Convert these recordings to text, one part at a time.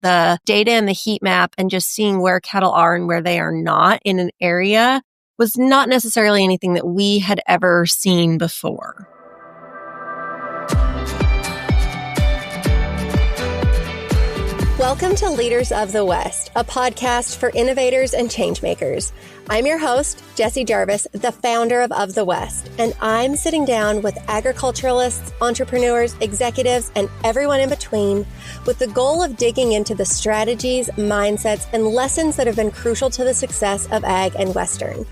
the data and the heat map and just seeing where cattle are and where they are not in an area was not necessarily anything that we had ever seen before. Welcome to Leaders of the West, a podcast for innovators and changemakers. I'm your host, Jessie Jarvis, the founder of the West, and I'm sitting down with agriculturalists, entrepreneurs, executives, and everyone in between with the goal of digging into the strategies, mindsets, and lessons that have been crucial to the success of ag and Western.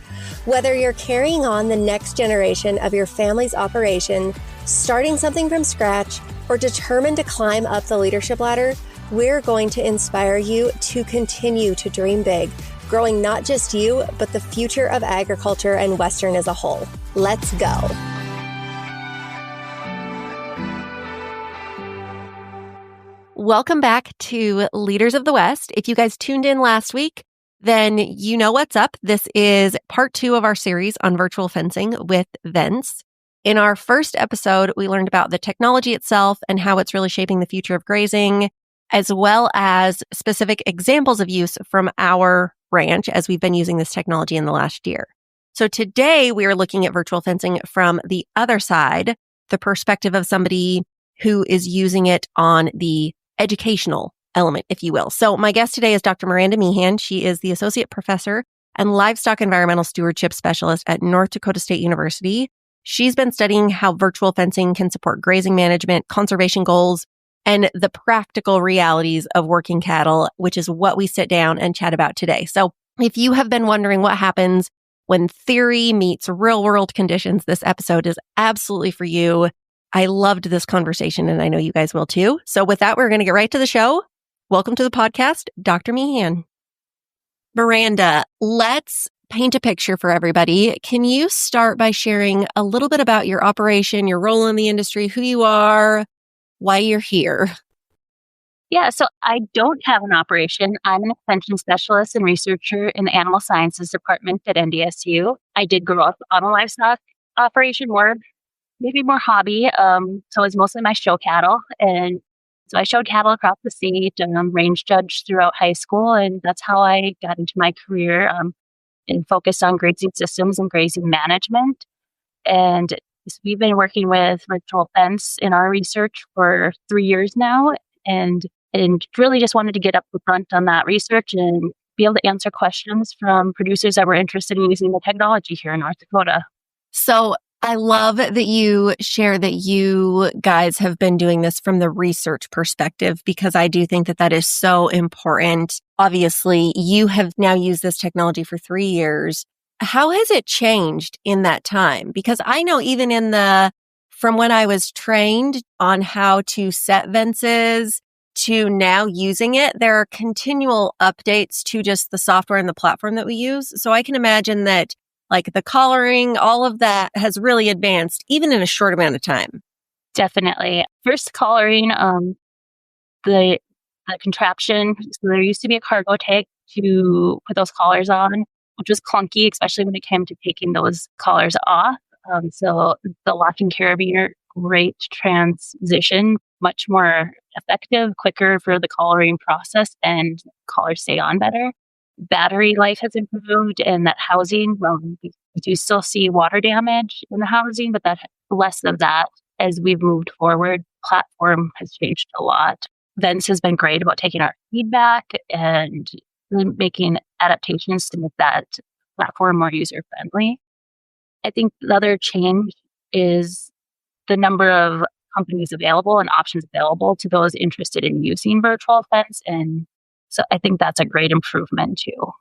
Whether you're carrying on the next generation of your family's operation, starting something from scratch, or determined to climb up the leadership ladder, we're going to inspire you to continue to dream big, growing not just you, but the future of agriculture and Western as a whole. Let's go. Welcome back to Leaders of the West. If you guys tuned in last week, then you know what's up. This is part 2 of our series on virtual fencing with Vence. In our first episode, we learned about the technology itself and how it's really shaping the future of grazing, as well as specific examples of use from our ranch as we've been using this technology in the last year. So today we are looking at virtual fencing from the other side, the perspective of somebody who is using it on the educational element, if you will. So my guest today is Dr. Miranda Meehan. She is the Associate Professor and Livestock Environmental Stewardship Specialist at North Dakota State University. She's been studying how virtual fencing can support grazing management, conservation goals, and the practical realities of working cattle, which is what we sit down and chat about today. So if you have been wondering what happens when theory meets real world conditions, this episode is absolutely for you. I loved this conversation and I know you guys will too. So with that, we're going to get right to the show. Welcome to the podcast, Dr. Meehan. Miranda, let's paint a picture for everybody. Can you start by sharing a little bit about your operation, your role in the industry, who you are, why you're here? Yeah, so I don't have an operation. I'm an extension specialist and researcher in the Animal Sciences Department at NDSU. I did grow up on a livestock operation, maybe more hobby. So it was mostly my show cattle. And so I showed cattle across the state and range judged throughout high school. And that's how I got into my career and focused on grazing systems and grazing management. And so we've been working with virtual fence in our research for 3 years now, and really just wanted to get up front on that research and be able to answer questions from producers that were interested in using the technology here in North Dakota. So I love that you share that you guys have been doing this from the research perspective, because I do think that that is so important. Obviously, you have now used this technology for 3 years. How has it changed in that time? Because I know even from when I was trained on how to set Vences to now using it, there are continual updates to just the software and the platform that we use. So I can imagine that like the collaring, all of that has really advanced even in a short amount of time. Definitely. First collaring, the contraption. So there used to be a cargo tag to put those collars on, which was clunky, especially when it came to taking those collars off. So the locking carabiner, great transition, much more effective, quicker for the collaring process, and collars stay on better. Battery life has improved, and that housing, we do still see water damage in the housing, but that less of that as we've moved forward. Platform has changed a lot. Vence has been great about taking our feedback and making adaptations to make that platform more user-friendly. I think the other change is the number of companies available and options available to those interested in using virtual fence. And so I think that's a great improvement too.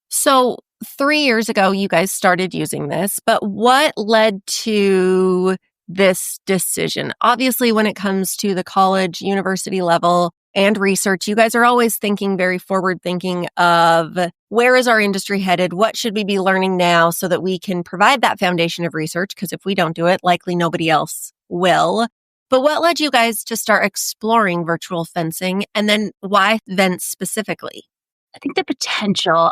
So 3 years ago, you guys started using this, but what led to this decision? Obviously, when it comes to the college, university level and research, you guys are always thinking very forward thinking of where is our industry headed? What should we be learning now so that we can provide that foundation of research? Because if we don't do it, likely nobody else will. But what led you guys to start exploring virtual fencing, and then why Vence specifically? I think the potential,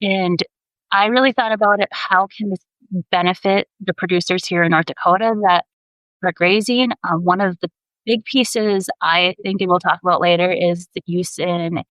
and I really thought about it, how can this benefit the producers here in North Dakota that are grazing? One of the big pieces I think we'll talk about later is the use in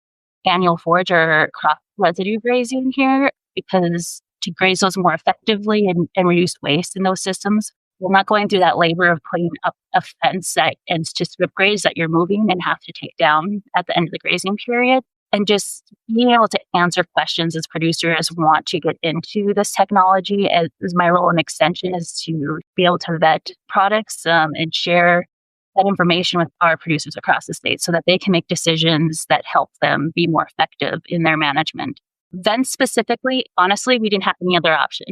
annual forage or crop residue grazing here, because to graze those more effectively and reduce waste in those systems, we're not going through that labor of putting up a fence that ends to strip graze that you're moving and have to take down at the end of the grazing period. And just being able to answer questions as producers want to get into this technology, as my role in Extension is to be able to vet products and share that information with our producers across the state so that they can make decisions that help them be more effective in their management. Vence specifically, honestly, we didn't have any other option.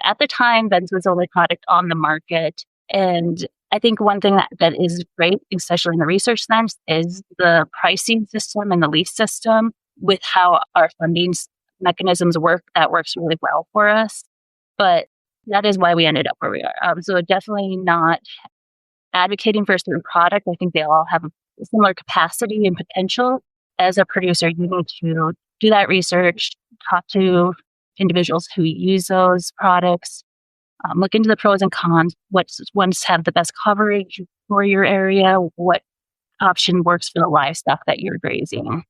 At the time, Vence was the only product on the market. And I think one thing that is great, especially in the research sense, is the pricing system and the lease system with how our funding mechanisms work. That works really well for us. But that is why we ended up where we are. So definitely not advocating for a certain product. I think they all have a similar capacity and potential. As a producer, you need to do that research, talk to individuals who use those products, look into the pros and cons, what ones have the best coverage for your area, what option works for the livestock that you're grazing.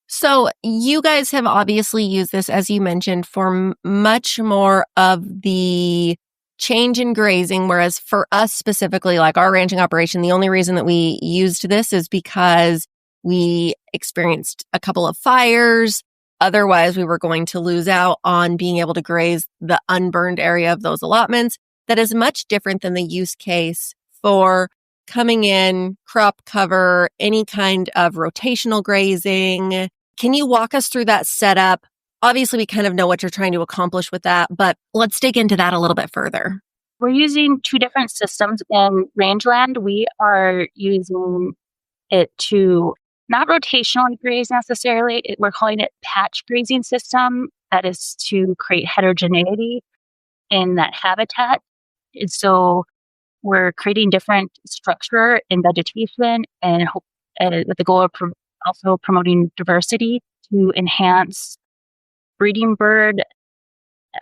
So you guys have obviously used this, as you mentioned, for much more of the change in grazing, whereas for us specifically, like our ranching operation, the only reason that we used this is because we experienced a couple of fires. Otherwise, we were going to lose out on being able to graze the unburned area of those allotments. That is much different than the use case for coming in, crop cover, any kind of rotational grazing. Can you walk us through that setup? Obviously, we kind of know what you're trying to accomplish with that, but let's dig into that a little bit further. We're using two different systems. In rangeland, we are using it to not rotationally graze necessarily. We're calling it patch grazing system. That is to create heterogeneity in that habitat. And so we're creating different structure and vegetation and with the goal of also promoting diversity to enhance breeding bird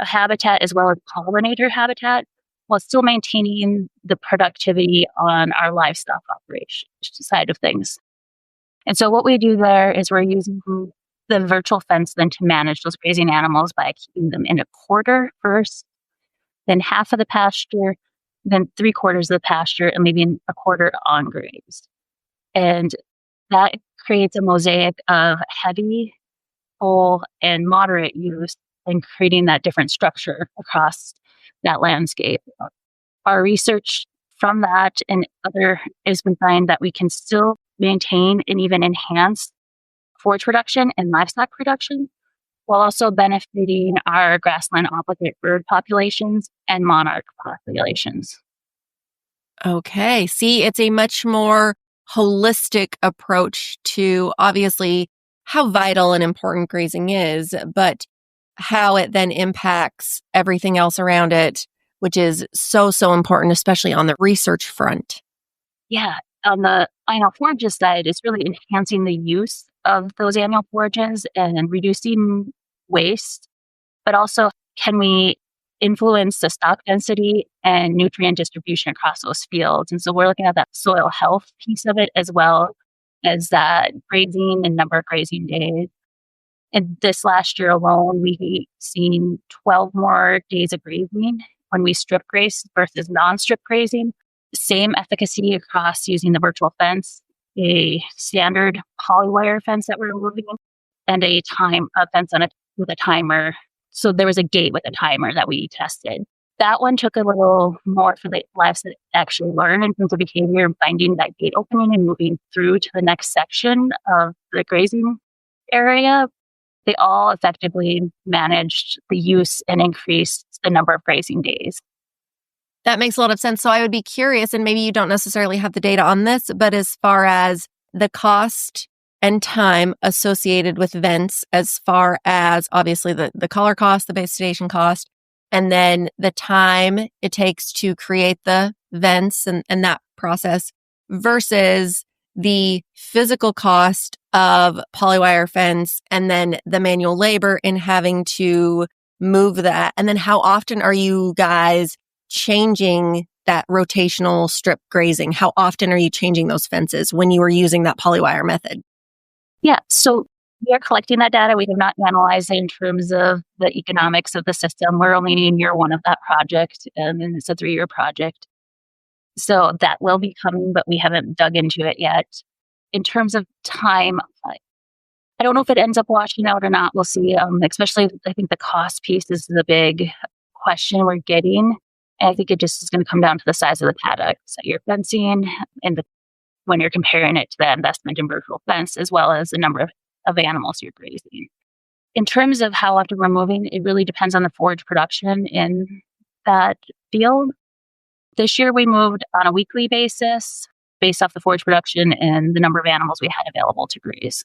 habitat as well as pollinator habitat, while still maintaining the productivity on our livestock operation side of things. And so what we do there is we're using the virtual fence then to manage those grazing animals by keeping them in a quarter first, then half of the pasture, then 3/4 of the pasture, and leaving a quarter on graze. And that creates a mosaic of heavy, full, and moderate use and creating that different structure across that landscape. Our research from that and other is we find that we can still maintain and even enhance forage production and livestock production while also benefiting our grassland obligate bird populations and monarch populations. Okay. See, it's a much more holistic approach to obviously how vital and important grazing is, but how it then impacts everything else around it, which is so, so important, especially on the research front. Yeah. On the annual forages side, it's really enhancing the use of those annual forages and reducing waste, but also can we influence the stock density and nutrient distribution across those fields? And so we're looking at that soil health piece of it as well as that grazing and number of grazing days. And this last year alone, we've seen 12 more days of grazing when we strip graze versus non-strip grazing. Same efficacy across using the virtual fence, a standard polywire fence that we're moving, and a fence with a timer. So there was a gate with a timer that we tested. That one took a little more for the livestock to actually learn in terms of behavior, finding that gate opening and moving through to the next section of the grazing area. They all effectively managed the use and increased the number of grazing days. That makes a lot of sense. So I would be curious, and maybe you don't necessarily have the data on this, but as far as the cost and time associated with Vence, as far as obviously the collar cost, the base station cost, and then the time it takes to create the Vence and that process versus the physical cost of polywire fence and then the manual labor in having to move that. And then how often are you guys changing that rotational strip grazing? How often are you changing those fences when you are using that polywire method? Yeah, so we are collecting that data. We have not analyzed it in terms of the economics of the system. We're only in year one of that project, and it's a 3-year project. So that will be coming, but we haven't dug into it yet. In terms of time, I don't know if it ends up washing out or not. We'll see. Especially, I think the cost piece is the big question we're getting. And I think it just is going to come down to the size of the paddocks that you're fencing and when you're comparing it to the investment in virtual fence, as well as the number of animals you're grazing. In terms of how often we're moving, it really depends on the forage production in that field. This year we moved on a weekly basis based off the forage production and the number of animals we had available to graze.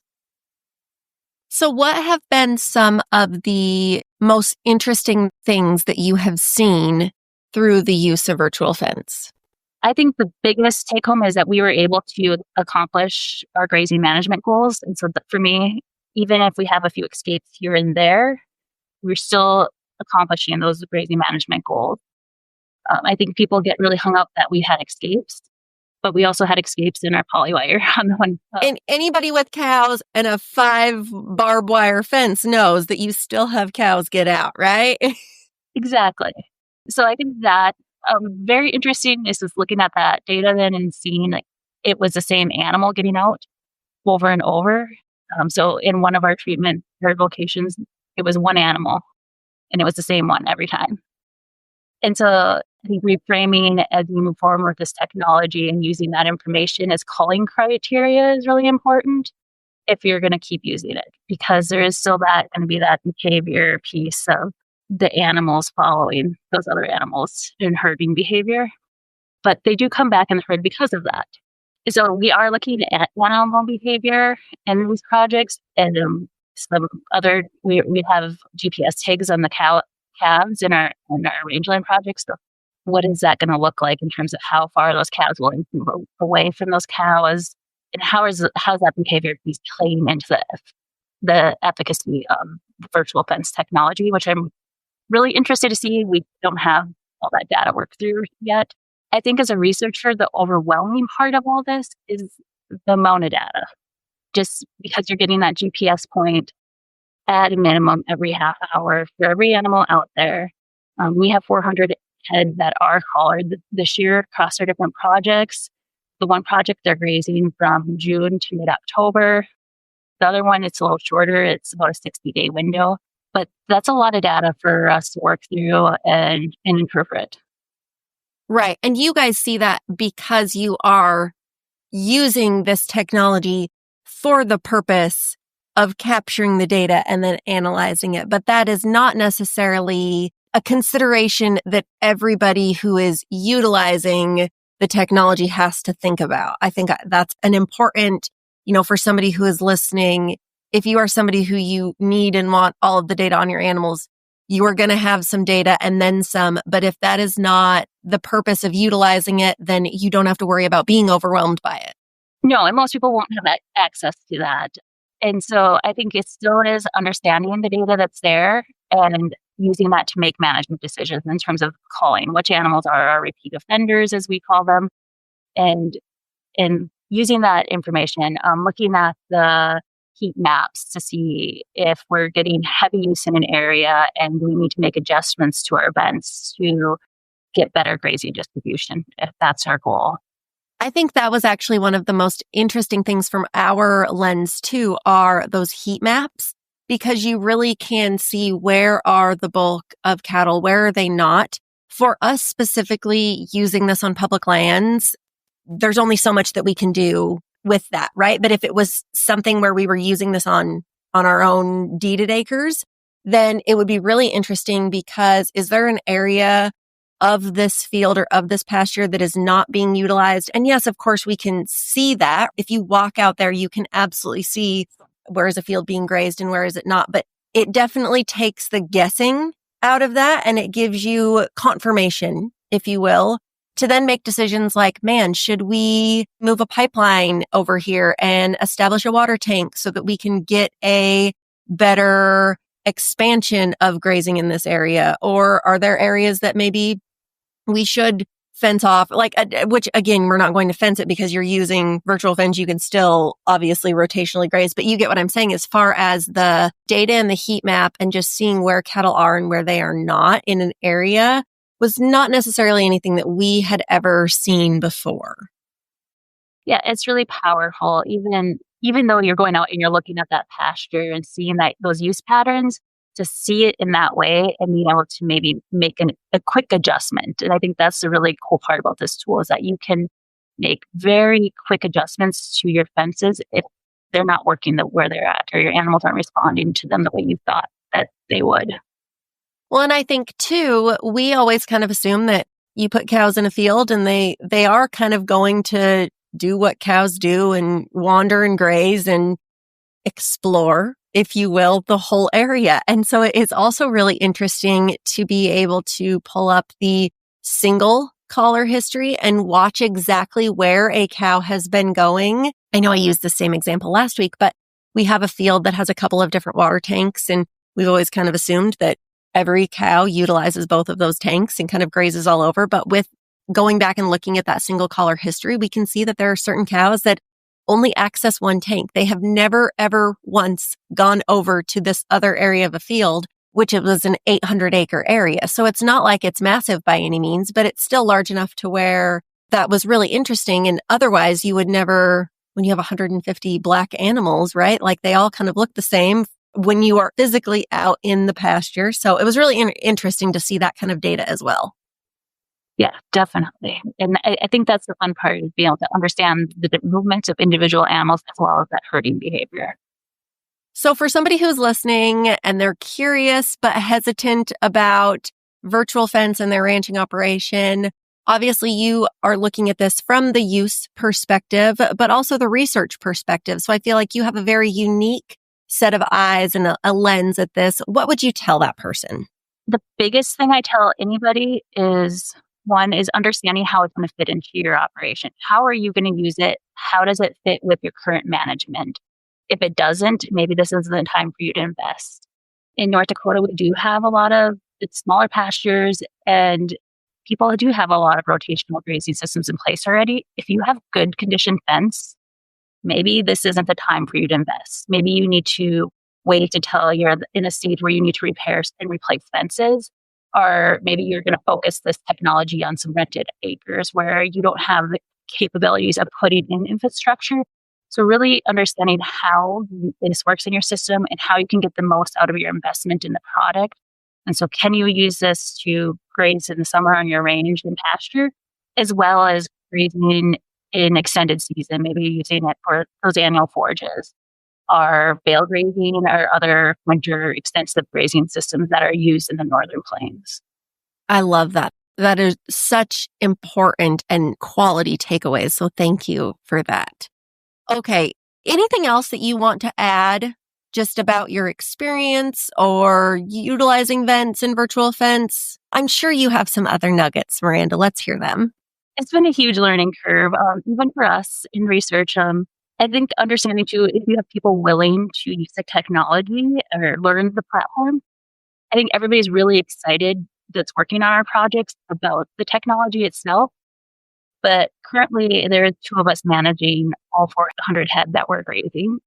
So what have been some of the most interesting things that you have seen through the use of virtual fence? I think the biggest take home is that we were able to accomplish our grazing management goals. And so for me, even if we have a few escapes here and there, we're still accomplishing those grazing management goals. I think people get really hung up that we had escapes, but we also had escapes in our polywire on the one. And anybody with cows and a 5 barbed wire fence knows that you still have cows get out, right? Exactly. So I think that very interesting is just looking at that data then and seeing like it was the same animal getting out over and over. So in one of our treatment locations, it was one animal and it was the same one every time. And so I think reframing as we move forward with this technology and using that information as culling criteria is really important if you're going to keep using it, because there is still that going to be that behavior piece of the animals following those other animals in herding behavior. But they do come back in the herd because of that. So we are looking at animal behavior in these projects, and some other, we have GPS tags on the calves in our rangeland projects. So what is that going to look like in terms of how far those calves will move away from those cows, and how's that behavior piece playing into the efficacy of the virtual fence technology, which I'm really interested to see. We don't have all that data worked through yet. I think as a researcher, the overwhelming part of all this is the amount of data. Just because you're getting that GPS point at a minimum every half hour for every animal out there. We have 400 head that are collared this year across our different projects. The one project, they're grazing from June to mid-October. The other one, it's a little shorter. It's about a 60-day window. But that's a lot of data for us to work through and interpret. Right. And you guys see that because you are using this technology for the purpose of capturing the data and then analyzing it. But that is not necessarily a consideration that everybody who is utilizing the technology has to think about. I think that's an important, for somebody who is listening. If you are somebody who you need and want all of the data on your animals, you are going to have some data and then some. But if that is not the purpose of utilizing it, then you don't have to worry about being overwhelmed by it. No, and most people won't have access to that. And so I think it still is understanding the data that's there and using that to make management decisions in terms of calling which animals are our repeat offenders, as we call them, and using that information, looking at the heat maps to see if we're getting heavy use in an area and we need to make adjustments to our events to get better grazing distribution, if that's our goal. I think that was actually one of the most interesting things from our lens too, are those heat maps, because you really can see where are the bulk of cattle, where are they not. For us specifically using this on public lands, there's only so much that we can do with that, right? But if it was something where we were using this on our own deeded acres, then it would be really interesting, because is there an area of this field or of this pasture that is not being utilized? And yes, of course, we can see that. If you walk out there, you can absolutely see where is a field being grazed and where is it not. But it definitely takes the guessing out of that, and it gives you confirmation, if you will, to then make decisions like, man, should we move a pipeline over here and establish a water tank so that we can get a better expansion of grazing in this area? Or are there areas that maybe we should fence off, like, which again, we're not going to fence it because you're using virtual fence. You can still obviously rotationally graze, but you get what I'm saying as far as the data and the heat map and just seeing where cattle are and where they are not in an area was not necessarily anything that we had ever seen before. Yeah, it's really powerful. Even though you're going out and you're looking at that pasture and seeing that those use patterns, to see it in that way and being able to maybe make a quick adjustment. And I think that's the really cool part about this tool is that you can make very quick adjustments to your fences if they're not working where they're at or your animals aren't responding to them the way you thought that they would. Well, and I think too, we always kind of assume that you put cows in a field and they are kind of going to do what cows do and wander and graze and explore, if you will, the whole area. And so it's also really interesting to be able to pull up the single collar history and watch exactly where a cow has been going. I know I used the same example last week, but we have a field that has a couple of different water tanks, and we've always kind of assumed that every cow utilizes both of those tanks and kind of grazes all over. But with going back and looking at that single collar history, we can see that there are certain cows that only access one tank. They have never, ever once gone over to this other area of a field, which it was an 800-acre area. So it's not like it's massive by any means, but it's still large enough to where that was really interesting. And otherwise, you would never, when you have 150 black animals, right? Like they all kind of look the same when you are physically out in the pasture. So it was really interesting to see that kind of data as well. Yeah, definitely. And I think that's the fun part, is being able to understand the movements of individual animals as well as that herding behavior. So for somebody who's listening and they're curious but hesitant about virtual fence and their ranching operation, obviously you are looking at this from the use perspective, but also the research perspective. So I feel like you have a very unique set of eyes and a lens at this. What would you tell that person? The biggest thing I tell anybody is, one is understanding how it's going to fit into your operation. How are you going to use it? How does it fit with your current management? If it doesn't, maybe this isn't the time for you to invest. In North Dakota, we do have a lot of smaller pastures, and people do have a lot of rotational grazing systems in place already. If you have good conditioned fence, maybe this isn't the time for you to invest. Maybe you need to wait until you're in a stage where you need to repair and replace fences. Or maybe you're going to focus this technology on some rented acres where you don't have the capabilities of putting in infrastructure. So really understanding how this works in your system and how you can get the most out of your investment in the product. And so can you use this to graze in the summer on your range and pasture, as well as grazing in extended season, maybe using it for those annual forages, or bale grazing or other winter extensive grazing systems that are used in the northern plains. I love that. That is such important and quality takeaways. So thank you for that. Okay. Anything else that you want to add just about your experience or utilizing Vence and virtual fence? I'm sure you have some other nuggets, Miranda. Let's hear them. It's been a huge learning curve, even for us in research. I think understanding too, if you have people willing to use the technology or learn the platform, I think everybody's really excited that's working on our projects about the technology itself. But currently, there are two of us managing all 400 head that we're grazing.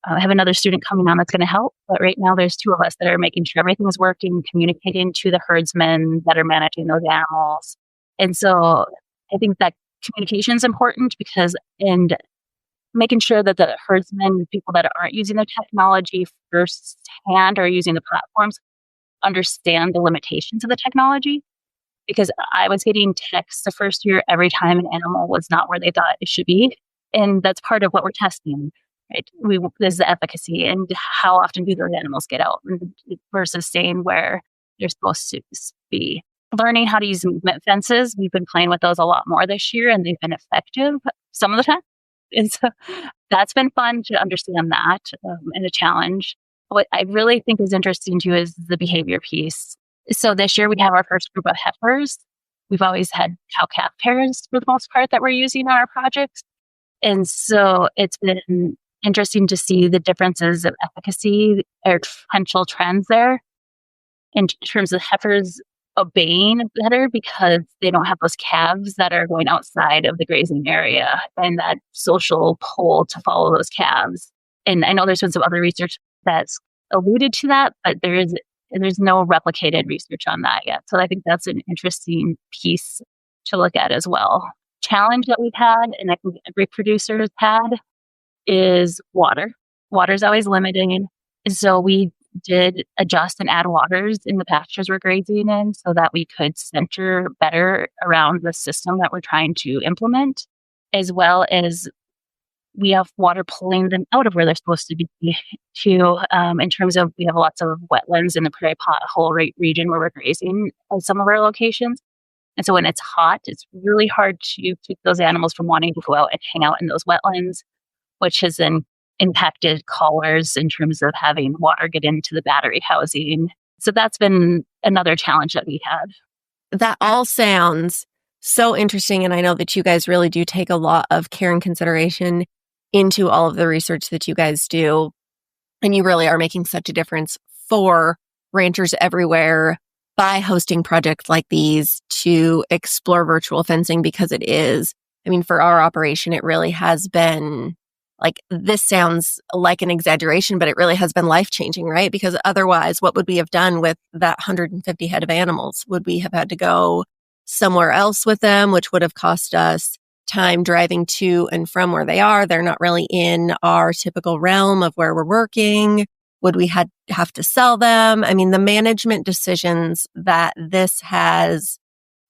I have another student coming on that's going to help, but right now there's two of us that are making sure everything is working, communicating to the herdsmen that are managing those animals. And so I think that communication is important and making sure that the herdsmen, people that aren't using the technology firsthand or using the platforms, understand the limitations of the technology. Because I was getting texts the first year every time an animal was not where they thought it should be. And that's part of what we're testing, right? There's the efficacy and how often do those animals get out versus staying where they're supposed to be. Learning how to use movement fences. We've been playing with those a lot more this year, and they've been effective some of the time. And so that's been fun to understand that and a challenge. What I really think is interesting too is the behavior piece. So this year we have our first group of heifers. We've always had cow-calf pairs for the most part that we're using on our projects. And so it's been interesting to see the differences of efficacy or potential trends there in terms of heifers obeying better because they don't have those calves that are going outside of the grazing area and that social pull to follow those calves. And I know there's been some other research that's alluded to that, but there's no replicated research on that yet. So I think that's an interesting piece to look at as well. Challenge that we've had, and I think every producer has had, is water. Water is always limiting. And so we did adjust and add waters in the pastures we're grazing in so that we could center better around the system that we're trying to implement, as well as we have water pulling them out of where they're supposed to be too, in terms of we have lots of wetlands in the prairie pothole region where we're grazing at some of our locations. And so when it's hot, it's really hard to keep those animals from wanting to go out and hang out in those wetlands, which has then impacted collars in terms of having water get into the battery housing. So that's been another challenge that we had. That all sounds so interesting. And I know that you guys really do take a lot of care and consideration into all of the research that you guys do. And you really are making such a difference for ranchers everywhere by hosting projects like these to explore virtual fencing, because it is, I mean, for our operation, it really has been like, this sounds like an exaggeration, but it really has been life-changing, right? Because otherwise, what would we have done with that 150 head of animals? Would we have had to go somewhere else with them, which would have cost us time driving to and from where they are? They're not really in our typical realm of where we're working. Would we have to sell them? I mean, the management decisions that this has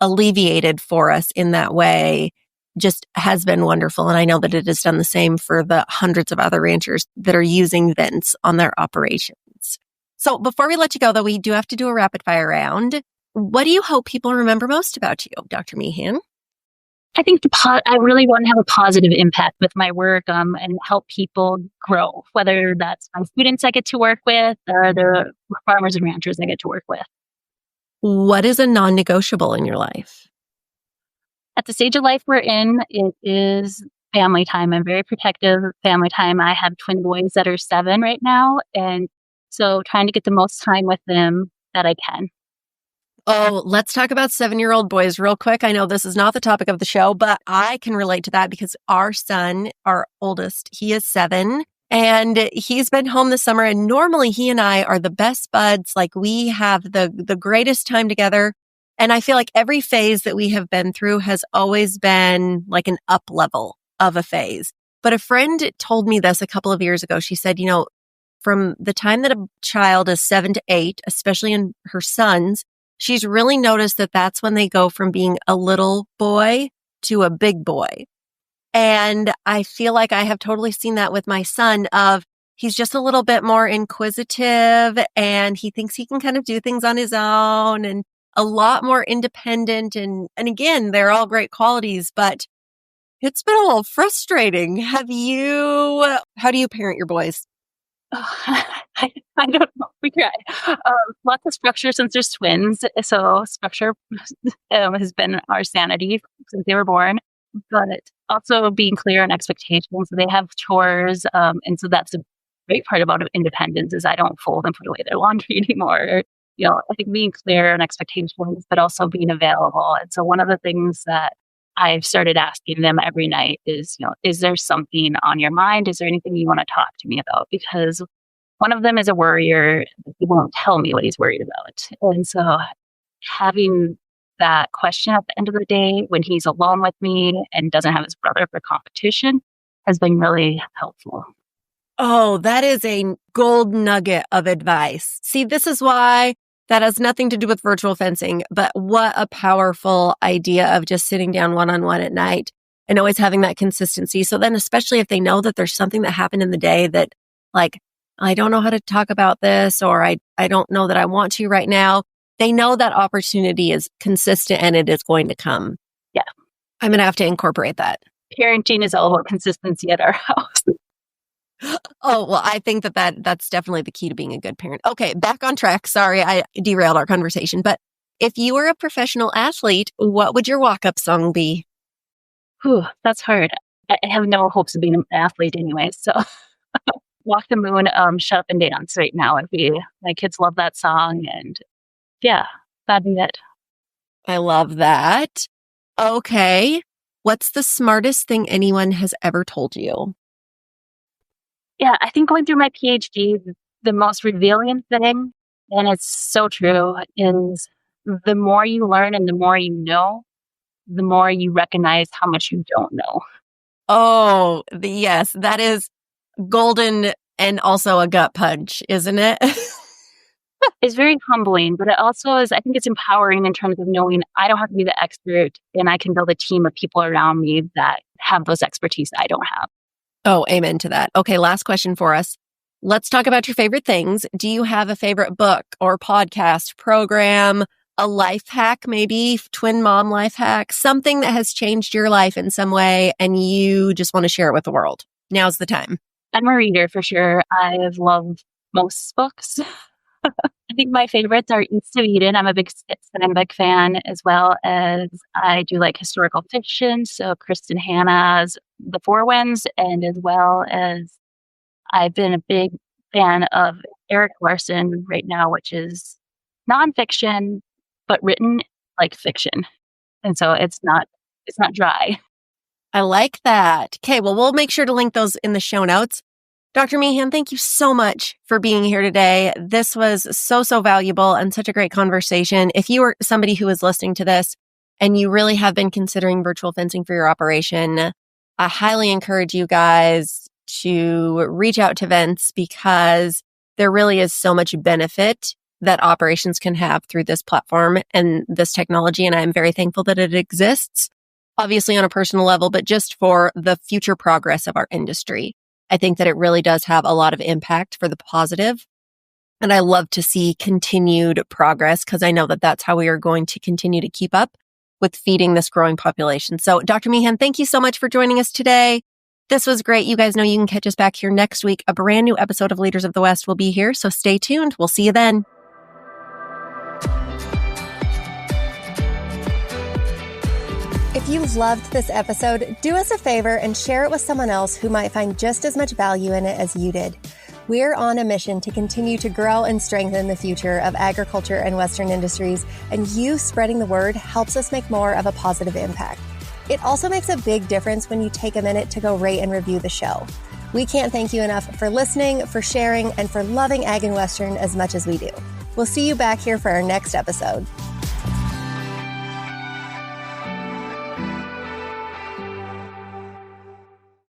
alleviated for us in that way just has been wonderful. And I know that it has done the same for the hundreds of other ranchers that are using Vence on their operations. So before we let you go, though, we do have to do a rapid fire round. What do you hope people remember most about you, Dr. Meehan? I think I really want to have a positive impact with my work and help people grow, whether that's my students I get to work with or the farmers and ranchers I get to work with. What is a non-negotiable in your life? At the stage of life we're in, it is family time. I'm very protective of family time. I have twin boys that are 7 right now. And so trying to get the most time with them that I can. Oh, let's talk about 7-year-old boys real quick. I know this is not the topic of the show, but I can relate to that because our son, our oldest, he is 7 and he's been home this summer. And normally he and I are the best buds. Like, we have the greatest time together. And I feel like every phase that we have been through has always been like an up level of a phase. But a friend told me this a couple of years ago. She said, from the time that a child is 7 to 8, especially in her sons, she's really noticed that that's when they go from being a little boy to a big boy. And I feel like I have totally seen that with my son he's just a little bit more inquisitive and he thinks he can kind of do things on his own and a lot more independent. And again, they're all great qualities, but it's been a little frustrating. How do you parent your boys? Oh, I don't know. We try. Lots of structure since there's twins. So structure has been our sanity since they were born. But also being clear on expectations. So they have chores. And so that's a great part about independence is I don't fold and put away their laundry anymore. I think being clear on expectations, but also being available. And so one of the things that I've started asking them every night is, is there something on your mind? Is there anything you want to talk to me about? Because one of them is a worrier. He won't tell me what he's worried about. And so having that question at the end of the day when he's alone with me and doesn't have his brother for competition has been really helpful. Oh, that is a gold nugget of advice. See, this is why that has nothing to do with virtual fencing, but what a powerful idea of just sitting down one-on-one at night and always having that consistency. So then, especially if they know that there's something that happened in the day that, like, I don't know how to talk about this, or I don't know that I want to right now, they know that opportunity is consistent and it is going to come. Yeah. I'm going to have to incorporate that. Parenting is all about consistency at our house. Oh, well, I think that's definitely the key to being a good parent. Okay, back on track. Sorry, I derailed our conversation. But if you were a professional athlete, what would your walk-up song be? Whew, that's hard. I have no hopes of being an athlete anyway. So Walk the Moon, Shut Up and Dance right now. My kids love that song. And yeah, that'd be it. I love that. Okay. What's the smartest thing anyone has ever told you? Yeah, I think going through my PhD, the most revealing thing, and it's so true, is the more you learn and the more you know, the more you recognize how much you don't know. Oh, yes, that is golden and also a gut punch, isn't it? It's very humbling, but it also is, I think it's empowering in terms of knowing I don't have to be the expert and I can build a team of people around me that have those expertise I don't have. Oh, amen to that. Okay, last question for us. Let's talk about your favorite things. Do you have a favorite book or podcast, program, a life hack, maybe twin mom life hack, something that has changed your life in some way and you just want to share it with the world? Now's the time. I'm a reader for sure. I've loved most books. I think my favorites are East of Eden. I'm a big Steinbeck fan, as well as I do like historical fiction. So Kristen Hanna's The Four Winds, and as well as I've been a big fan of Eric Larson right now, which is nonfiction, but written like fiction. And so it's not dry. I like that. Okay, well, we'll make sure to link those in the show notes. Dr. Meehan, thank you so much for being here today. This was so valuable and such a great conversation. If you are somebody who is listening to this and you really have been considering virtual fencing for your operation, I highly encourage you guys to reach out to Vence because there really is so much benefit that operations can have through this platform and this technology. And I'm very thankful that it exists, obviously on a personal level, but just for the future progress of our industry. I think that it really does have a lot of impact for the positive. And I love to see continued progress because I know that that's how we are going to continue to keep up with feeding this growing population. So Dr. Meehan, thank you so much for joining us today. This was great. You guys know you can catch us back here next week. A brand new episode of Leaders of the West will be here. So stay tuned. We'll see you then. If you loved this episode, do us a favor and share it with someone else who might find just as much value in it as you did. We're on a mission to continue to grow and strengthen the future of agriculture and Western industries, and you spreading the word helps us make more of a positive impact. It also makes a big difference when you take a minute to go rate and review the show. We can't thank you enough for listening, for sharing, and for loving Ag and Western as much as we do. We'll see you back here for our next episode.